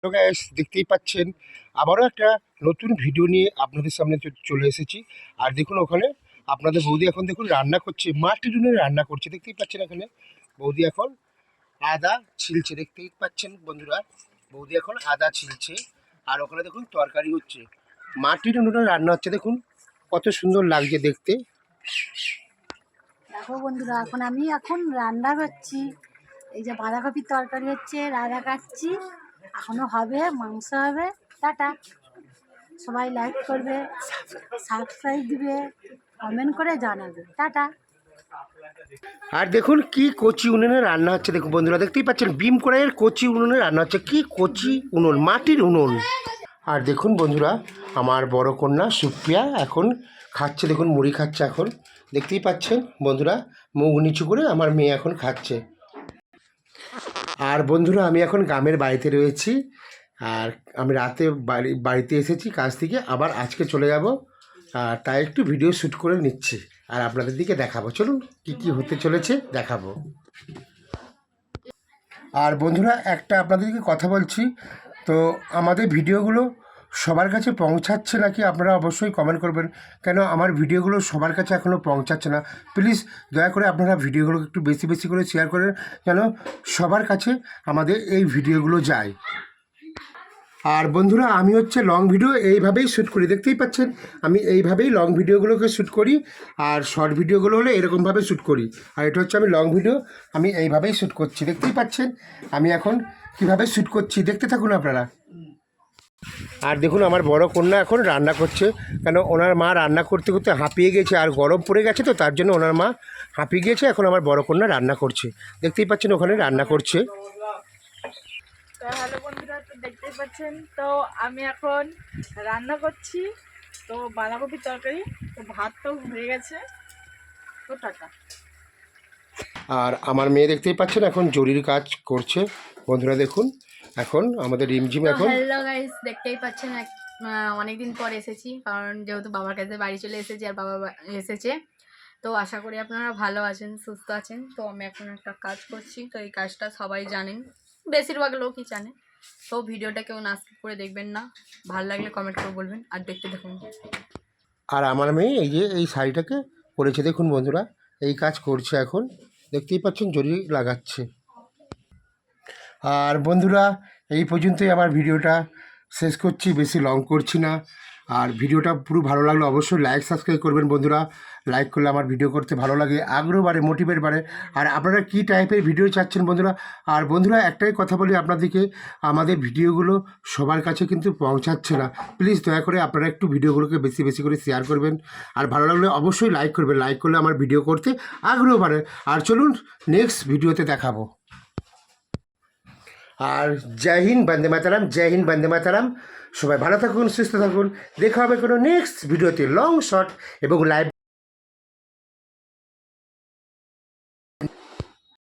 তো গাইস দেখতেই পাচ্ছেন আবারও একটা নতুন ভিডিও নিয়ে আপনাদের সামনে চলে এসেছি। আর দেখুন ওখানে আপনাদের বৌদি এখন দেখুন রান্না করছে, মাটির উনুনে রান্না করছে। দেখতেই পাচ্ছেন এখানে বৌদি এখন আদা ছিলছে, দেখতেই পাচ্ছেন বন্ধুরা। বৌদি এখন আদা ছিলছে আর ওখানে দেখুন তরকারি হচ্ছে, মাটির উনুনে রান্না হচ্ছে। দেখুন কত সুন্দর লাগছে দেখতে। দেখো বন্ধুরা, এখন রান্না করছি। এই যে বাঁধাকপির তরকারি হচ্ছে, রাধা কাটছি, এখনো হবে, মাংস হবে। টাটা, সবাই লাইক করবে, সাবস্ক্রাইব দিবে, কমেন্ট করে জানাবে। টাটা। আর দেখুন কি কচি উনুনে রান্না হচ্ছে। দেখুন বন্ধুরা দেখতেই পাচ্ছেন বিম কড়াইয়ের কচি উনুনে রান্না হচ্ছে। কি কচি উনুন, মাটির উনুন। আর দেখুন বন্ধুরা আমার বড় কন্যা সুপ্রিয়া এখন খাচ্ছে। দেখুন মুড়ি খাচ্ছে এখন, দেখতেই পাচ্ছেন বন্ধুরা। মুখ নিচু করে আমার মেয়ে এখন খাচ্ছে। আর বন্ধুরা আমি এখন গ্রামের বাড়িতে রয়েছি। আর আমি রাতে বাড়িতে এসেছি কাজ থেকে, আবার আজকে চলে যাব। আর তাই একটু ভিডিও শ্যুট করে নিচ্ছি আর আপনাদের দিকে দেখাবো। চলুন কি কি হতে চলেছে দেখাবো। আর বন্ধুরা একটা আপনাদেরকে কথা বলছি, তো আমাদের ভিডিওগুলো সবার কাছে পৌঁছাচ্ছে নাকি আপনারা অবশ্যই কমেন্ট করবেন। কেন আমার ভিডিওগুলো সবার কাছে এখনও পৌঁছাচ্ছে না। প্লিজ দয়া করে আপনারা ভিডিওগুলো একটু বেশি বেশি করে শেয়ার করেন, যেন সবার কাছে আমাদের এই ভিডিওগুলো যায়। আর বন্ধুরা আমি হচ্ছে লং ভিডিও এইভাবেই শ্যুট করি, দেখতেই পাচ্ছেন আমি এইভাবেই লং ভিডিওগুলোকে শ্যুট করি। আর শর্ট ভিডিওগুলো হলে এরকমভাবে শ্যুট করি। আর এটা হচ্ছে আমি লং ভিডিও, আমি এইভাবেই শ্যুট করছি। দেখতেই পাচ্ছেন আমি এখন কীভাবে শ্যুট করছি, দেখতে থাকুন আপনারা। আর দেখুন আমার বড় কন্যা এখন রান্না করছে, কেন ওনার মা রান্না করতে করতে হাঁপিয়ে গেছে আর গরম পড়ে গেছে, তো তার জন্য ওনার মা হাঁপিয়ে গিয়েছে। এখন আমার বড় কন্যা রান্না করছে, দেখতেই পাচ্ছেন ওখানে রান্না করছে। তো হ্যালো বন্ধুরা, তো দেখতেই পাচ্ছেন তো আমি এখন রান্না করছি। তো বাঁধাকপির তরকারি, তো ভাত তো হয়ে গেছে। তো টাটা। আর আমার মেয়ে দেখতেই পাচ্ছেন এখন জরির কাজ করছে। বন্ধুরা দেখুন এখন আমাদের রিমঝিম এখন। হ্যালো গাইস, দেখতেই পাচ্ছেন অনেকদিন পর এসেছি, কারণ যেহেতু বাবার কাছে বাড়ি চলে এসেছি আর বাবা এসেছে। তো আশা করি আপনারা ভালো আছেন, সুস্থ আছেন। তো আমি এখন একটা কাজ করছি, তো এই কাজটা সবাই জানেন, বেশিরভাগ লোকই জানে। তো ভিডিওটা কেউ না স্কিপ করে দেখবেন না, ভালো লাগলে কমেন্ট করে বলবেন আর দেখতে দেখুন। আর আমার মেয়ে এই যে এই শাড়িটাকে পরেছে, দেখুন বন্ধুরা এই কাজ করছে এখন, দেখতেই পাচ্ছেন জরি লাগাচ্ছে। আর বন্ধুরা এই পর্যন্তই আমার ভিডিওটা শেষ করছি, বেশি লং করছি না। আর ভিডিওটা পুরো ভালো লাগলে অবশ্যই লাইক সাবস্ক্রাইব করবেন বন্ধুরা। লাইক করলে আমার ভিডিও করতে ভালো লাগে, আগ্রহ বাড়ে, মোটিভেট বাড়ে। আর আপনারা কী টাইপের ভিডিও চাচ্ছেন বন্ধুরা। আর বন্ধুরা একটাই কথা বলি আপনাদেরকে, আমাদের ভিডিওগুলো সবার কাছে কিন্তু পৌঁছাচ্ছে না। প্লিজ দয়া করে আপনারা একটু ভিডিওগুলোকে বেশি বেশি করে শেয়ার করবেন। আর ভালো লাগলে অবশ্যই লাইক করবেন, লাইক করলে আমার ভিডিও করতে আগ্রহ বাড়ে। আর চলুন নেক্সট ভিডিওতে দেখাবো। আর জয় হিন্দ, বন্দে মাতারাম, জয় হিন্দ, বন্দে মাতারাম। সবাই ভালো থাকুন, সুস্থ থাকুন। দেখা হবে কোনো নেক্সট ভিডিওতে, লং শর্ট এবং লাইভ।